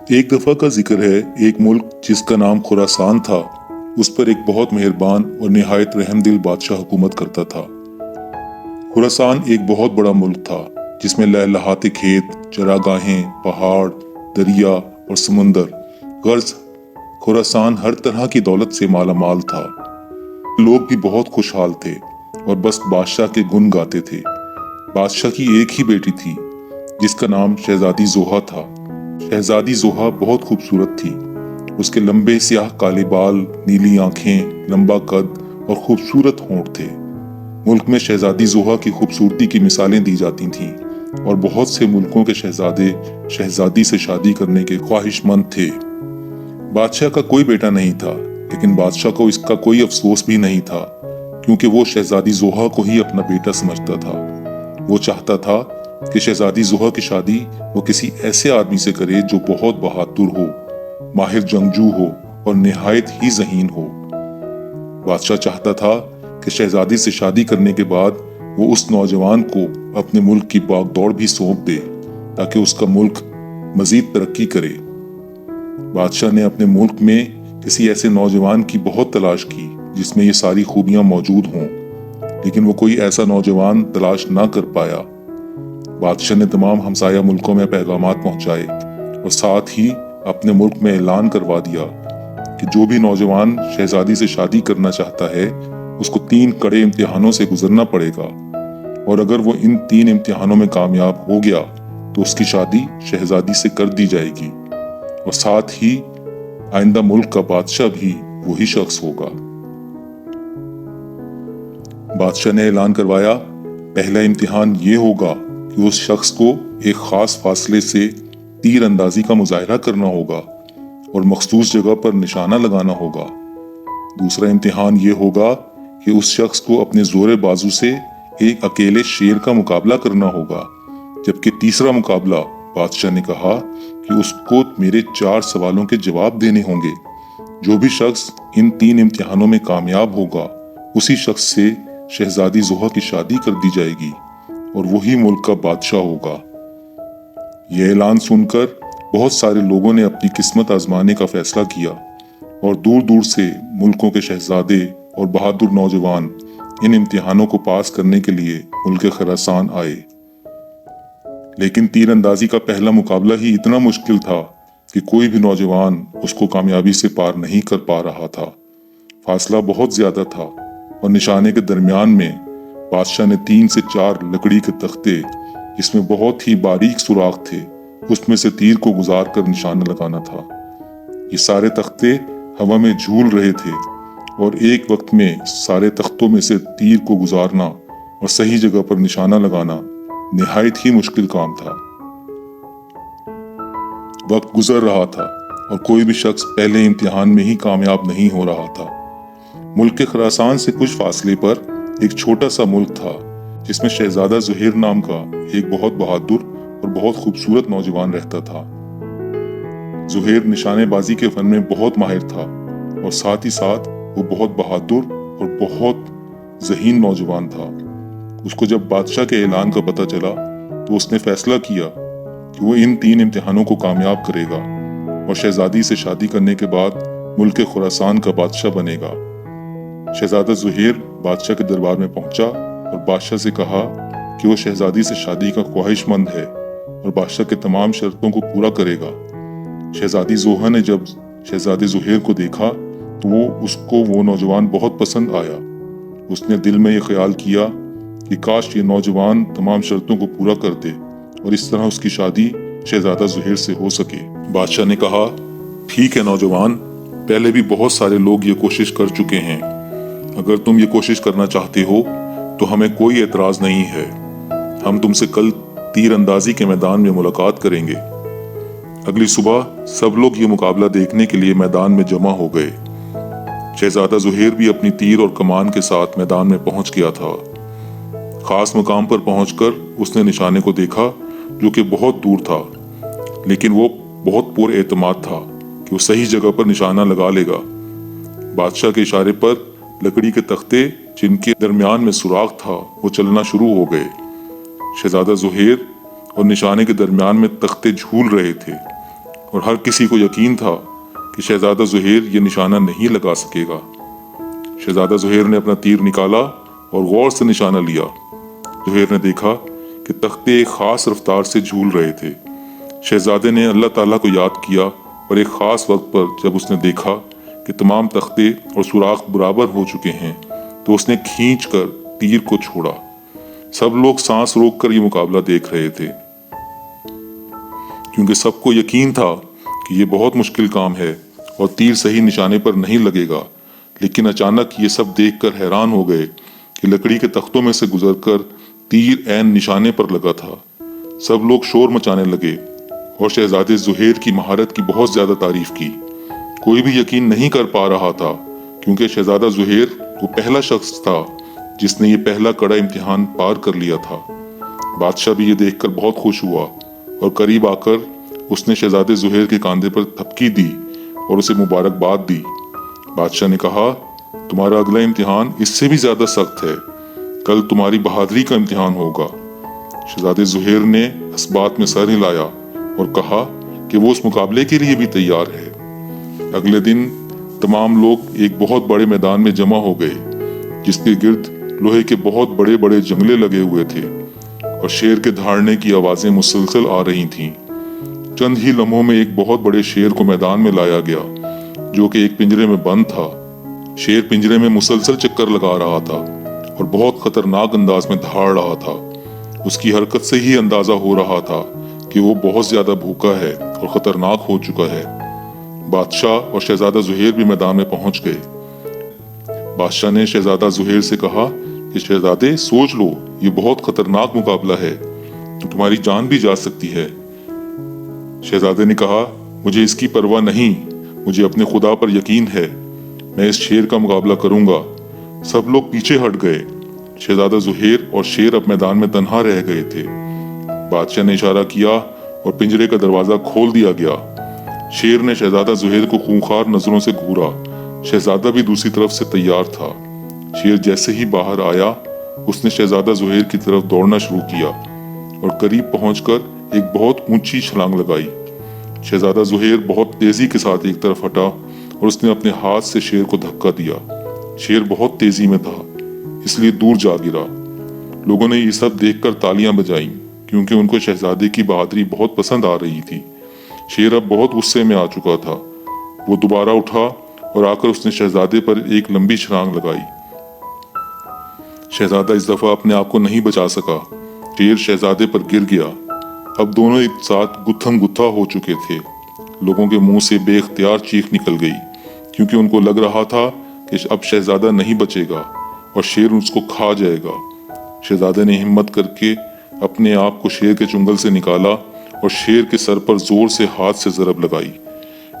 ایک دفعہ کا ذکر ہے، ایک ملک جس کا نام خراسان تھا، اس پر ایک بہت مہربان اور نہایت رحم دل بادشاہ حکومت کرتا تھا۔ خراسان ایک بہت بڑا ملک تھا جس میں لہلہاتے کھیت، چراگاہیں، پہاڑ، دریا اور سمندر، غرض خراسان ہر طرح کی دولت سے مالا مال تھا۔ لوگ بھی بہت خوشحال تھے اور بس بادشاہ کے گن گاتے تھے۔ بادشاہ کی ایک ہی بیٹی تھی جس کا نام شہزادی زوہا تھا۔ شہزادی زوہا بہت خوبصورت تھی۔ اس کے لمبے سیاہ کالے بال، نیلی آنکھیں، لمبا قد اور خوبصورت ہونٹ تھے۔ ملک میں شہزادی زوہا کی خوبصورتی کی مثالیں دی جاتی تھیں اور بہت سے ملکوں کے شہزادے شہزادی سے شادی کرنے کے خواہش مند تھے۔ بادشاہ کا کوئی بیٹا نہیں تھا، لیکن بادشاہ کو اس کا کوئی افسوس بھی نہیں تھا، کیونکہ وہ شہزادی زوہا کو ہی اپنا بیٹا سمجھتا تھا۔ وہ چاہتا تھا کہ شہزادی زوہا کی شادی وہ کسی ایسے آدمی سے کرے جو بہت بہادر ہو، ماہر جنگجو ہو اور نہایت ہی ذہین ہو۔ بادشاہ چاہتا تھا کہ شہزادی سے شادی کرنے کے بعد وہ اس نوجوان کو اپنے ملک کی باغ دوڑ بھی سونپ دے تاکہ اس کا ملک مزید ترقی کرے۔ بادشاہ نے اپنے ملک میں کسی ایسے نوجوان کی بہت تلاش کی جس میں یہ ساری خوبیاں موجود ہوں، لیکن وہ کوئی ایسا نوجوان تلاش نہ کر پایا۔ بادشاہ نے تمام ہمسایہ ملکوں میں پیغامات پہنچائے اور ساتھ ہی اپنے ملک میں اعلان کروا دیا کہ جو بھی نوجوان شہزادی سے شادی کرنا چاہتا ہے اس کو 3 کڑے امتحانوں سے گزرنا پڑے گا، اور اگر وہ ان 3 امتحانوں میں کامیاب ہو گیا تو اس کی شادی شہزادی سے کر دی جائے گی، اور ساتھ ہی آئندہ ملک کا بادشاہ بھی وہی شخص ہوگا۔ بادشاہ نے اعلان کروایا، پہلا امتحان یہ ہوگا کہ اس شخص کو ایک خاص فاصلے سے تیر اندازی کا مظاہرہ کرنا ہوگا اور مخصوص جگہ پر نشانہ لگانا ہوگا۔ دوسرا امتحان یہ ہوگا کہ اس شخص کو اپنے زور بازو سے ایک اکیلے شیر کا مقابلہ کرنا ہوگا، جبکہ تیسرا مقابلہ بادشاہ نے کہا کہ اس کو میرے 4 سوالوں کے جواب دینے ہوں گے۔ جو بھی شخص ان 3 امتحانوں میں کامیاب ہوگا اسی شخص سے شہزادی زوہا کی شادی کر دی جائے گی اور وہی ملک کا بادشاہ ہوگا۔ یہ اعلان سن کر بہت سارے لوگوں نے اپنی قسمت آزمانے کا فیصلہ کیا اور دور دور سے ملکوں کے شہزادے اور بہادر نوجوان ان امتحانوں کو پاس کرنے کے لیے ملک خراسان آئے۔ لیکن تیر اندازی کا پہلا مقابلہ ہی اتنا مشکل تھا کہ کوئی بھی نوجوان اس کو کامیابی سے پار نہیں کر پا رہا تھا۔ فاصلہ بہت زیادہ تھا اور نشانے کے درمیان میں بادشاہ نے 3 سے 4 لکڑی کے تختے جس میں بہت ہی باریک سوراخ تھے اس میں سے تیر کو گزار کر نشانہ لگانا تھا۔ یہ سارے تختے ہوا میں جھول رہے تھے اور ایک وقت میں سارے تختوں میں سے تیر کو گزارنا اور صحیح جگہ پر نشانہ لگانا نہایت ہی مشکل کام تھا۔ وقت گزر رہا تھا اور کوئی بھی شخص پہلے امتحان میں ہی کامیاب نہیں ہو رہا تھا۔ ملک کے خراسان سے کچھ فاصلے پر ایک چھوٹا سا ملک تھا جس میں شہزادہ زہیر نام کا ایک بہت بہادر اور بہت خوبصورت نوجوان رہتا تھا۔ زہیر نشانے بازی کے فن میں بہت ماہر تھا اور ساتھ ہی ساتھ وہ بہت بہادر اور بہت ذہین نوجوان تھا۔ اس کو جب بادشاہ کے اعلان کا پتہ چلا تو اس نے فیصلہ کیا کہ وہ ان 3 امتحانوں کو کامیاب کرے گا اور شہزادی سے شادی کرنے کے بعد ملک خراسان کا بادشاہ بنے گا۔ شہزادہ زہیر بادشاہ کے دربار میں پہنچا اور بادشاہ سے کہا کہ وہ شہزادی سے شادی کا خواہش مند ہے اور بادشاہ کے تمام شرطوں کو پورا کرے گا۔ شہزادی زوہا نے جب شہزادے زہیر کو دیکھا تو اس کو وہ نوجوان بہت پسند آیا۔ اس نے دل میں یہ خیال کیا کہ کاش یہ نوجوان تمام شرطوں کو پورا کر دے اور اس طرح اس کی شادی شہزادہ زہیر سے ہو سکے۔ بادشاہ نے کہا، ٹھیک ہے نوجوان، پہلے بھی بہت سارے لوگ یہ کوشش کر چکے ہیں۔ اگر تم یہ کوشش کرنا چاہتے ہو تو ہمیں کوئی اعتراض نہیں ہے۔ ہم تم سے کل تیر اندازی کے میدان میں ملاقات کریں گے۔ اگلی صبح سب لوگ یہ مقابلہ دیکھنے کے لیے میدان میں جمع ہو گئے۔ شہزادہ زہیر بھی اپنی تیر اور کمان کے ساتھ میدان میں پہنچ گیا تھا۔ خاص مقام پر پہنچ کر اس نے نشانے کو دیکھا جو کہ بہت دور تھا، لیکن وہ بہت پر اعتماد تھا کہ وہ صحیح جگہ پر نشانہ لگا لے گا۔ بادشاہ کے اشارے پر لکڑی کے تختے جن کے درمیان میں سوراخ تھا وہ چلنا شروع ہو گئے۔ شہزادہ زہیر اور نشانے کے درمیان میں تختے جھول رہے تھے اور ہر کسی کو یقین تھا کہ شہزادہ زہیر یہ نشانہ نہیں لگا سکے گا۔ شہزادہ زہیر نے اپنا تیر نکالا اور غور سے نشانہ لیا۔ زہیر نے دیکھا کہ تختے ایک خاص رفتار سے جھول رہے تھے۔ شہزادے نے اللہ تعالیٰ کو یاد کیا اور ایک خاص وقت پر جب اس نے دیکھا کہ تمام تختے اور سوراخ برابر ہو چکے ہیں تو اس نے کھینچ کر تیر کو چھوڑا۔ سب لوگ سانس روک کر یہ مقابلہ دیکھ رہے تھے، کیونکہ سب کو یقین تھا کہ یہ بہت مشکل کام ہے اور تیر صحیح نشانے پر نہیں لگے گا۔ لیکن اچانک یہ سب دیکھ کر حیران ہو گئے کہ لکڑی کے تختوں میں سے گزر کر تیر عین نشانے پر لگا تھا۔ سب لوگ شور مچانے لگے اور شہزادے زہیر کی مہارت کی بہت زیادہ تعریف کی۔ کوئی بھی یقین نہیں کر پا رہا تھا، کیونکہ شہزادہ زہیر وہ پہلا شخص تھا جس نے یہ پہلا کڑا امتحان پار کر لیا تھا۔ بادشاہ بھی یہ دیکھ کر بہت خوش ہوا اور قریب آ کر اس نے شہزادے زہیر کے کاندھے پر تھپکی دی اور اسے مبارکباد دی۔ بادشاہ نے کہا، تمہارا اگلا امتحان اس سے بھی زیادہ سخت ہے، کل تمہاری بہادری کا امتحان ہوگا۔ شہزادے زہیر نے اس بات میں سر ہلایا اور کہا کہ وہ اس مقابلے کے لیے بھی تیار ہے۔ اگلے دن تمام لوگ ایک بہت بڑے میدان میں جمع ہو گئے، جس کے گرد لوہے کے بہت بڑے بڑے جنگلے لگے ہوئے تھے اور شیر کے دھاڑنے کی آوازیں مسلسل آ رہی تھیں۔ چند ہی لمحوں میں ایک بہت بڑے شیر کو میدان میں لایا گیا، جو کہ ایک پنجرے میں بند تھا۔ شیر پنجرے میں مسلسل چکر لگا رہا تھا اور بہت خطرناک انداز میں دھاڑ رہا تھا۔ اس کی حرکت سے ہی اندازہ ہو رہا تھا کہ وہ بہت زیادہ بھوکا ہے اور خطرناک ہو چکا ہے۔ بادشاہ اور شہزادہ زہیر بھی میدان میں پہنچ گئے۔ بادشاہ نے شہزادہ زہیر سے کہا کہ شہزادے سوچ لو، یہ بہت خطرناک مقابلہ ہے، تمہاری جان بھی جا سکتی ہے۔ شہزادے نے کہا، مجھے اس کی پرواہ نہیں، مجھے اپنے خدا پر یقین ہے، میں اس شیر کا مقابلہ کروں گا۔ سب لوگ پیچھے ہٹ گئے۔ شہزادہ زہیر اور شیر اب میدان میں تنہا رہ گئے تھے۔ بادشاہ نے اشارہ کیا اور پنجرے کا دروازہ کھول دیا گیا۔ شیر نے شہزادہ زہیر کو خونخوار نظروں سے گھورا۔ شہزادہ بھی دوسری طرف سے تیار تھا۔ شیر جیسے ہی باہر آیا، اس نے شہزادہ زہیر کی طرف دوڑنا شروع کیا اور قریب پہنچ کر ایک بہت اونچی چھلانگ لگائی۔ شہزادہ زہیر بہت تیزی کے ساتھ ایک طرف ہٹا اور اس نے اپنے ہاتھ سے شیر کو دھکا دیا۔ شیر بہت تیزی میں تھا، اس لیے دور جا گرا۔ لوگوں نے یہ سب دیکھ کر تالیاں بجائیں، کیونکہ ان کو شہزادے کی بہادری بہت پسند آ رہی تھی۔ شیر اب بہت غصے میں آ چکا تھا۔ وہ دوبارہ اٹھا اور آ کر اس نے شہزادے پر ایک لمبی چھلانگ لگائی۔ شہزادہ اس دفعہ اپنے آپ کو نہیں بچا سکا۔ شیر شہزادے پر گر گیا۔ اب دونوں ایک ساتھ گتھم گتھا ہو چکے تھے۔ لوگوں کے منہ سے بے اختیار چیخ نکل گئی، کیونکہ ان کو لگ رہا تھا کہ اب شہزادہ نہیں بچے گا اور شیر اس کو کھا جائے گا۔ شہزادے نے ہمت کر کے اپنے آپ کو شیر کے چنگل سے نکالا اور شیر کے سر پر زور سے ہاتھ سے ضرب لگائی۔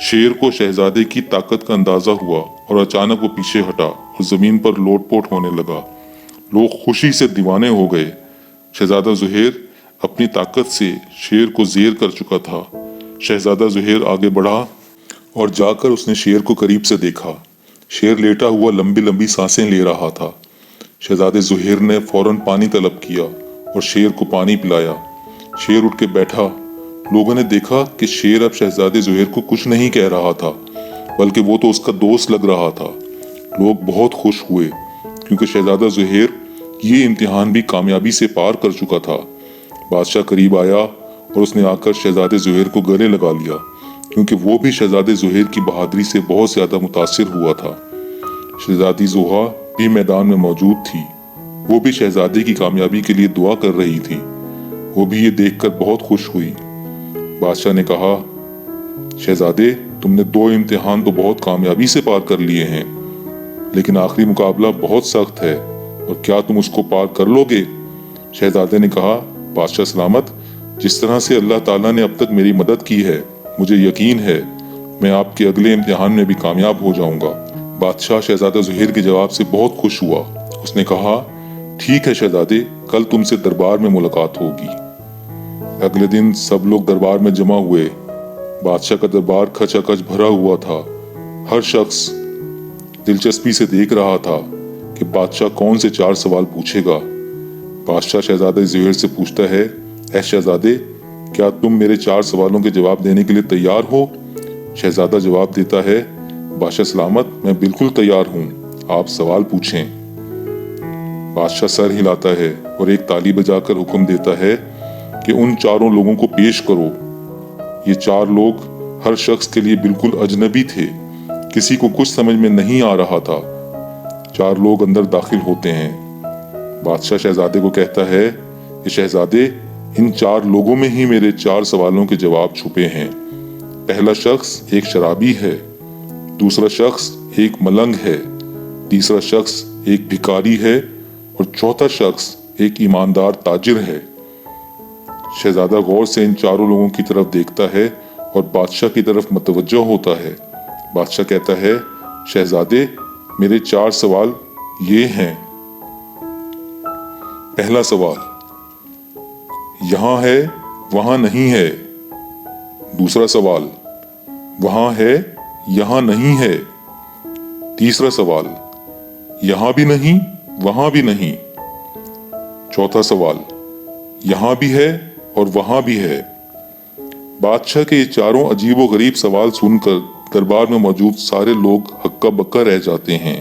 شیر کو شہزادے کی طاقت کا اندازہ ہوا اور اچانک وہ پیچھے ہٹا اور زمین پر لوٹ پوٹ ہونے لگا۔ لوگ خوشی سے دیوانے ہو گئے۔ شہزادہ زہیر اپنی طاقت سے شیر کو زیر کر چکا تھا۔ شہزادہ زہیر آگے بڑھا اور جا کر اس نے شیر کو قریب سے دیکھا۔ شیر لیٹا ہوا لمبی لمبی سانسیں لے رہا تھا۔ شہزادے زہیر نے فوراً پانی طلب کیا اور شیر کو پانی پلایا۔ شیر اٹھ کے بیٹھا۔ لوگوں نے دیکھا کہ شیر اب شہزادے زہیر کو کچھ نہیں کہہ رہا تھا، بلکہ وہ تو اس کا دوست لگ رہا تھا۔ لوگ بہت خوش ہوئے، کیونکہ شہزادہ زہیر یہ امتحان بھی کامیابی سے پار کر چکا تھا۔ بادشاہ قریب آیا اور اس نے آ کر شہزادے زہیر کو گلے لگا لیا، کیونکہ وہ بھی شہزادے زہیر کی بہادری سے بہت زیادہ متاثر ہوا تھا۔ شہزادی زوہا بھی میدان میں موجود تھی۔ وہ بھی شہزادے کی کامیابی کے لیے دعا کر رہی تھی۔ وہ بھی یہ دیکھ کر بہت خوش ہوئی۔ بادشاہ نے کہا، شہزادے، تم نے 2 امتحان تو بہت کامیابی سے پار کر لیے ہیں، لیکن آخری مقابلہ بہت سخت ہے، اور کیا تم اس کو پار کر لو گے؟ شہزادے نے کہا، بادشاہ سلامت، جس طرح سے اللہ تعالیٰ نے اب تک میری مدد کی ہے، مجھے یقین ہے میں آپ کے اگلے امتحان میں بھی کامیاب ہو جاؤں گا۔ بادشاہ شہزادہ زہیر کے جواب سے بہت خوش ہوا۔ اس نے کہا، ٹھیک ہے شہزادے، کل تم سے دربار میں ملاقات ہوگی۔ اگلے دن سب لوگ دربار میں جمع ہوئے۔ بادشاہ کا دربار کھچا کچ بھرا ہوا تھا۔ ہر شخص دلچسپی سے دیکھ رہا تھا کہ بادشاہ کون سے 4 سوال پوچھے گا۔ بادشاہ شہزادہ زہیر سے پوچھتا ہے، اے شہزادے، کیا تم میرے 4 سوالوں کے جواب دینے کے لیے تیار ہو؟ شہزادہ جواب دیتا ہے، بادشاہ سلامت، میں بالکل تیار ہوں، آپ سوال پوچھیں۔ بادشاہ سر ہلاتا ہے اور ایک تالی بجا کر حکم دیتا ہے کہ ان 4 لوگوں کو پیش کرو۔ یہ 4 لوگ ہر شخص کے لیے بالکل اجنبی تھے، کسی کو کچھ سمجھ میں نہیں آ رہا تھا۔ 4 لوگ اندر داخل ہوتے ہیں۔ بادشاہ شہزادے کو کہتا ہے کہ شہزادے، ان 4 لوگوں میں ہی میرے 4 سوالوں کے جواب چھپے ہیں۔ پہلا شخص ایک شرابی ہے، دوسرا شخص ایک ملنگ ہے، تیسرا شخص ایک بھکاری ہے اور چوتھا شخص ایک ایماندار تاجر ہے۔ شہزادہ غور سے ان 4 لوگوں کی طرف دیکھتا ہے اور بادشاہ کی طرف متوجہ ہوتا ہے۔ بادشاہ کہتا ہے، شہزادے، میرے 4 سوال یہ ہیں۔ پہلا سوال، یہاں ہے وہاں نہیں ہے۔ دوسرا سوال، وہاں ہے یہاں نہیں ہے۔ تیسرا سوال، یہاں بھی نہیں وہاں بھی نہیں۔ چوتھا سوال، یہاں بھی ہے اور وہاں بھی ہے۔ بادشاہ کے یہ 4 عجیب و غریب سوال سن کر دربار میں موجود سارے لوگ ہکا بکا رہ جاتے ہیں۔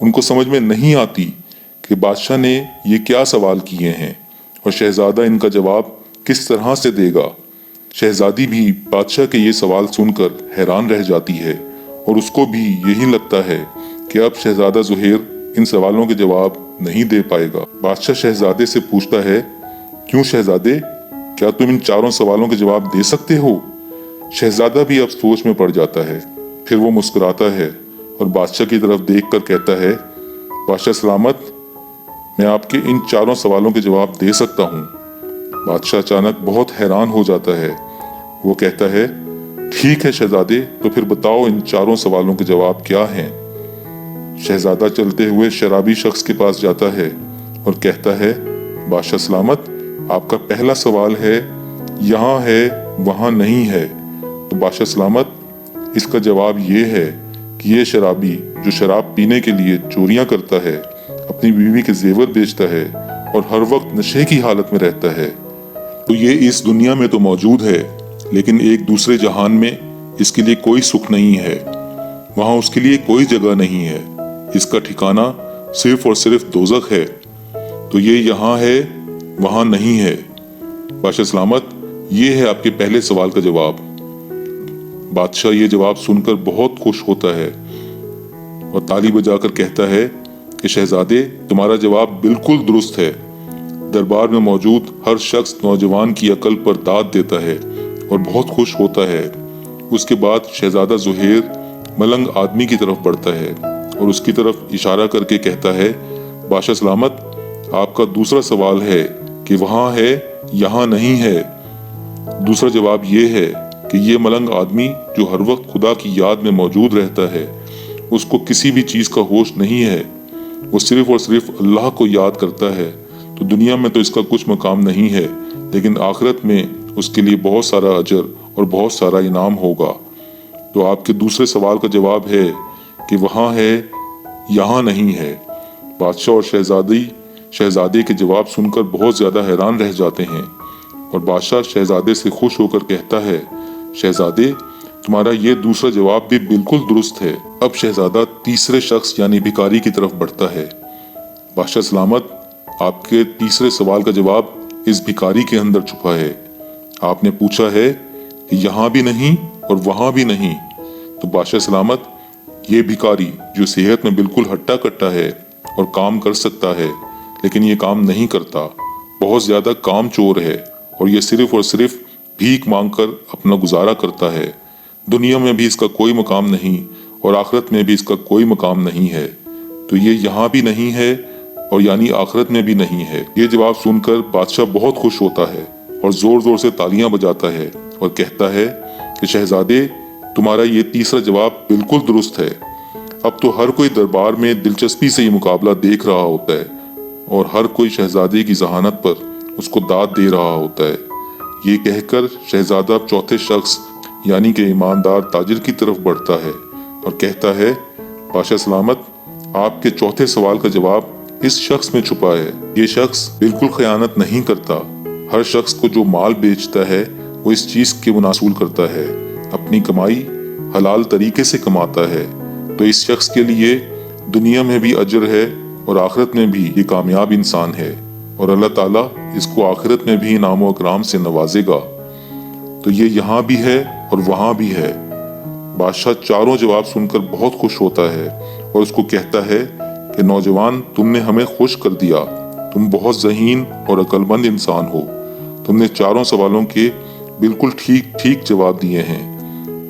ان کو سمجھ میں نہیں آتی کہ بادشاہ نے یہ کیا سوال کیے ہیں اور شہزادہ ان کا جواب کس طرح سے دے گا۔ شہزادی بھی بادشاہ کے یہ سوال سن کر حیران رہ جاتی ہے اور اس کو بھی یہی لگتا ہے کہ اب شہزادہ زہیر ان سوالوں کے جواب نہیں دے پائے گا۔ بادشاہ شہزادے سے پوچھتا ہے، کیوں شہزادے، کیا تم ان 4 سوالوں کے جواب دے سکتے ہو؟ شہزادہ بھی اب سوچ میں پڑ جاتا ہے، پھر وہ مسکراتا ہے اور بادشاہ کی طرف دیکھ کر کہتا ہے، بادشاہ سلامت، میں آپ کے ان 4 سوالوں کے جواب دے سکتا ہوں۔ بادشاہ اچانک بہت حیران ہو جاتا ہے۔ وہ کہتا ہے، ٹھیک ہے شہزادے، تو پھر بتاؤ ان 4 سوالوں کے جواب کیا ہیں؟ شہزادہ چلتے ہوئے شرابی شخص کے پاس جاتا ہے اور کہتا ہے، بادشاہ سلامت، آپ کا پہلا سوال ہے، یہاں ہے وہاں نہیں ہے۔ تو بادشاہ سلامت، اس کا جواب یہ ہے کہ یہ شرابی جو شراب پینے کے لیے چوریاں کرتا ہے، اپنی بیوی کے زیور بیچتا ہے اور ہر وقت نشے کی حالت میں رہتا ہے، تو یہ اس دنیا میں تو موجود ہے، لیکن ایک دوسرے جہان میں اس کے لیے کوئی سکھ نہیں ہے، وہاں اس کے لیے کوئی جگہ نہیں ہے، اس کا ٹھکانہ صرف اور صرف دوزخ ہے، تو یہ یہاں ہے وہاں نہیں ہے۔ بادشاہ سلامت، یہ ہے آپ کے پہلے سوال کا جواب۔ بادشاہ یہ جواب سن کر بہت خوش ہوتا ہے اور تالی بجا کر کہتا ہے کہ شہزادے، تمہارا جواب بالکل درست ہے۔ دربار میں موجود ہر شخص نوجوان کی عقل پر داد دیتا ہے اور بہت خوش ہوتا ہے۔ اس کے بعد شہزادہ زہیر ملنگ آدمی کی طرف بڑھتا ہے اور اس کی طرف اشارہ کر کے کہتا ہے، بادشاہ سلامت، آپ کا دوسرا سوال ہے کہ وہاں ہے یہاں نہیں ہے۔ دوسرا جواب یہ ہے کہ یہ ملنگ آدمی جو ہر وقت خدا کی یاد میں موجود رہتا ہے، اس کو کسی بھی چیز کا ہوش نہیں ہے، وہ صرف اور صرف اللہ کو یاد کرتا ہے، تو دنیا میں تو اس کا کچھ مقام نہیں ہے، لیکن آخرت میں اس کے لیے بہت سارا اجر اور بہت سارا انعام ہوگا۔ تو آپ کے دوسرے سوال کا جواب ہے کہ وہاں ہے یہاں نہیں ہے۔ بادشاہ اور شہزادے کے جواب سن کر بہت زیادہ حیران رہ جاتے ہیں اور بادشاہ شہزادے سے خوش ہو کر کہتا ہے، شہزادے، تمہارا یہ دوسرا جواب بھی بالکل درست ہے۔ اب شہزادہ تیسرے شخص یعنی بھکاری کی طرف بڑھتا ہے۔ بادشاہ سلامت، آپ کے تیسرے سوال کا جواب اس بھکاری کے اندر چھپا ہے۔ آپ نے پوچھا ہے کہ یہاں بھی نہیں اور وہاں بھی نہیں، تو بادشاہ سلامت، یہ بھکاری جو صحت میں بالکل ہٹا کٹا ہے اور کام کر سکتا ہے لیکن یہ کام نہیں کرتا، بہت زیادہ کام چور ہے اور یہ صرف اور صرف بھیک مانگ کر اپنا گزارا کرتا ہے، دنیا میں بھی اس کا کوئی مقام نہیں اور آخرت میں بھی اس کا کوئی مقام نہیں ہے، تو یہ یہاں بھی نہیں ہے اور یعنی آخرت میں بھی نہیں ہے۔ یہ جواب سن کر بادشاہ بہت خوش ہوتا ہے اور زور زور سے تالیاں بجاتا ہے اور کہتا ہے کہ شہزادے، تمہارا یہ تیسرا جواب بالکل درست ہے۔ اب تو ہر کوئی دربار میں دلچسپی سے یہ مقابلہ دیکھ رہا ہوتا ہے اور ہر کوئی شہزادے کی ذہانت پر اس کو داد دے رہا ہوتا ہے۔ یہ کہہ کر شہزادہ چوتھے شخص یعنی کہ ایماندار تاجر کی طرف بڑھتا ہے اور کہتا ہے، بادشاہ سلامت، آپ کے چوتھے سوال کا جواب اس شخص میں چھپا ہے۔ یہ شخص بالکل خیانت نہیں کرتا، ہر شخص کو جو مال بیچتا ہے وہ اس چیز کے مناسول کرتا ہے، اپنی کمائی حلال طریقے سے کماتا ہے، تو اس شخص کے لیے دنیا میں بھی اجر ہے اور آخرت میں بھی یہ کامیاب انسان ہے، اور اللہ تعالیٰ اس کو آخرت میں بھی انعام و اکرام سے نوازے گا۔ تو یہ یہاں بھی ہے اور وہاں بھی ہے۔ بادشاہ چاروں جواب سن کر بہت خوش ہوتا ہے اور اس کو کہتا ہے کہ نوجوان، تم نے ہمیں خوش کر دیا، تم بہت ذہین اور عقل مند انسان ہو، تم نے چاروں سوالوں کے بالکل ٹھیک جواب دیے ہیں،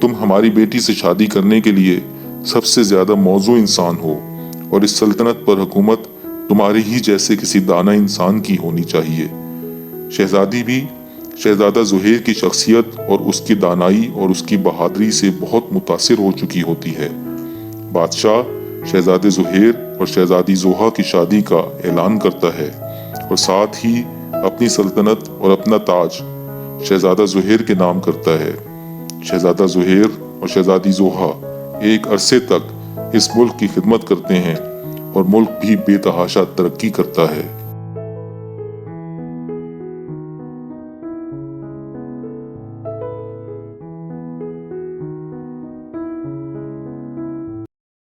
تم ہماری بیٹی سے شادی کرنے کے لیے سب سے زیادہ موزوں انسان ہو، اور اس سلطنت پر حکومت تمہارے ہی جیسے کسی دانا انسان کی ہونی چاہیے۔ شہزادی بھی شہزادہ زہیر کی شخصیت اور اس کی دانائی اور اس کی بہادری سے بہت متاثر ہو چکی ہوتی ہے۔ بادشاہ شہزادے زہیر اور شہزادی زوہا کی شادی کا اعلان کرتا ہے اور ساتھ ہی اپنی سلطنت اور اپنا تاج شہزادہ زہیر کے نام کرتا ہے۔ شہزادہ زہیر اور شہزادی زوہا ایک عرصے تک اس ملک کی خدمت کرتے ہیں اور ملک بھی بے تحاشا ترقی کرتا ہے۔